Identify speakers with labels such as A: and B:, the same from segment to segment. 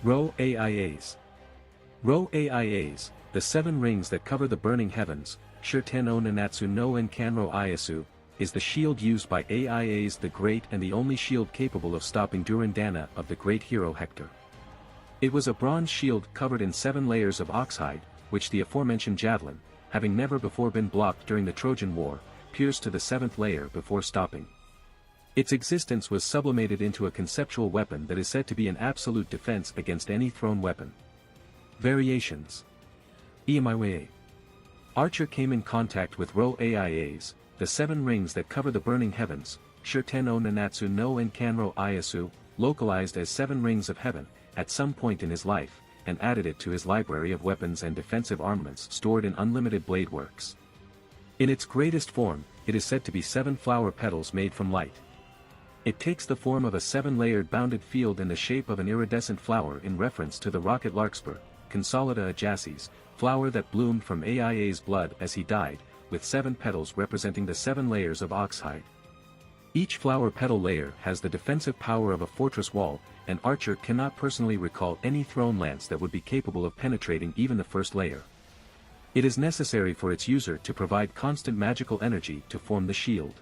A: Rho Aias. Rho Aias, the 7 rings that cover the burning heavens, Shirten o Nanatsu no Explained Rho Aiasu, is the shield used by Aias the Great and the only shield capable of stopping Durandana of the great hero Hector. It was a bronze shield covered in 7 layers of oxhide, which the aforementioned javelin, having never before been blocked during the Trojan War, pierced to the 7th layer before stopping. Its existence was sublimated into a conceptual weapon that is said to be an absolute defense against any thrown weapon. Variations. Iamaiwe. Archer came in contact with Rho Aias, the 7 rings that cover the burning heavens, Shirten o Nanatsu no Explained Rho Aiasu, localized as 7 rings of heaven, at some point in his life, and added it to his library of weapons and defensive armaments stored in unlimited blade works. In its greatest form, it is said to be 7 flower petals made from light. It takes the form of a 7-layered bounded field in the shape of an iridescent flower in reference to the rocket larkspur, Consolida ajacis, flower that bloomed from Aia's blood as he died, with 7 petals representing the 7 layers of oxhide. Each flower petal layer has the defensive power of a fortress wall, and Archer cannot personally recall any thrown lance that would be capable of penetrating even the first layer. It is necessary for its user to provide constant magical energy to form the shield.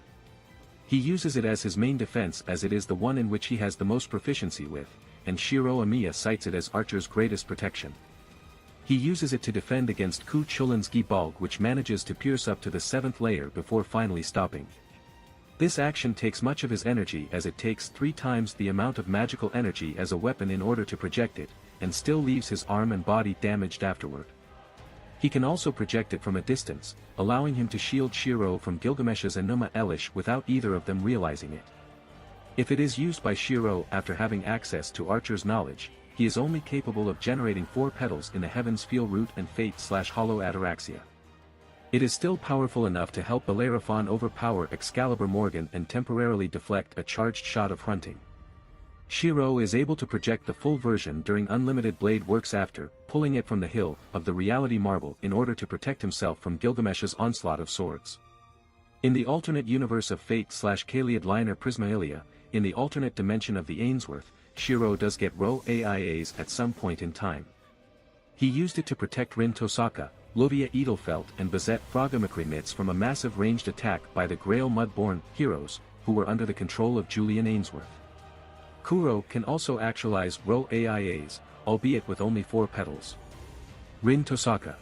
A: He uses it as his main defense as it is the one in which he has the most proficiency with, and Shiro Amiya cites it as Archer's greatest protection. He uses it to defend against Ku Chulin's Gibalg, which manages to pierce up to the 7th layer before finally stopping. This action takes much of his energy as it takes 3 times the amount of magical energy as a weapon in order to project it, and still leaves his arm and body damaged afterward. He can also project it from a distance, allowing him to shield Shiro from Gilgamesh's Enuma Elish without either of them realizing it. If it is used by Shiro after having access to Archer's knowledge, he is only capable of generating 4 petals in the Heaven's Feel Root and Fate/Hollow Ataraxia. It is still powerful enough to help Bellerophon overpower Excalibur Morgan and temporarily deflect a charged shot of Hunting. Shiro is able to project the full version during unlimited blade works after pulling it from the hill of the reality marble in order to protect himself from Gilgamesh's onslaught of swords. In the alternate universe of Fate/Kaliad Liner Prismaelia, in the alternate dimension of the Ainsworth, Shiro does get Rho Aias at some point in time. He used it to protect Rin Tosaka, Lovia Edelfelt and Bazette Frogamacrimitz from a massive ranged attack by the Grail Mudborn heroes, who were under the control of Julian Ainsworth. Kuro can also actualize Rho Aias, albeit with only 4 petals. Rin Tosaka.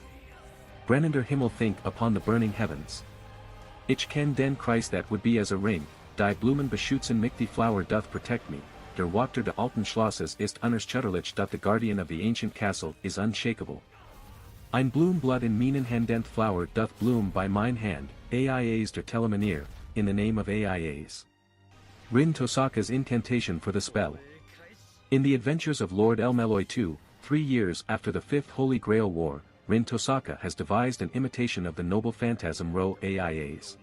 A: Brennender Himmel think upon the burning heavens. Ich ken den Kreis that would be as a ring, die Blumen beschützen mich die Flower doth protect me, der Wachter de alten Schlosses ist unerschütterlich that the guardian of the ancient castle is unshakable. Ein Blumenblatt in meinen Händen flower doth bloom by mine hand, Aias der Telemanier, in the name of Aias. Rin Tosaka's incantation for the spell. In the adventures of Lord Elmeloy II, 3 years after the 5th Holy Grail War, Rin Tosaka has devised an imitation of the noble phantasm Rho Aias.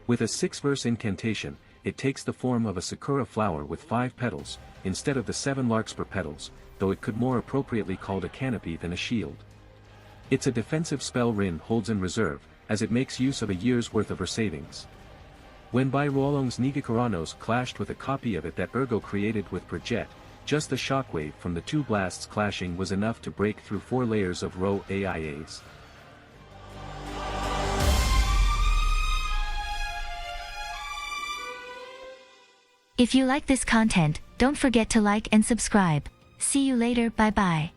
A: With a 6-verse incantation, it takes the form of a sakura flower with 5 petals, instead of the 7 larkspur petals, though it could more appropriately called a canopy than a shield. It's a defensive spell Rin holds in reserve, as it makes use of a year's worth of her savings. When Bai Ruolong's Nigakuranos clashed with a copy of it that Ergo created with Projet, just the shockwave from the 2 blasts clashing was enough to break through 4 layers of Rho Aias.
B: If you like this content, don't forget to like and subscribe. See you later, bye bye.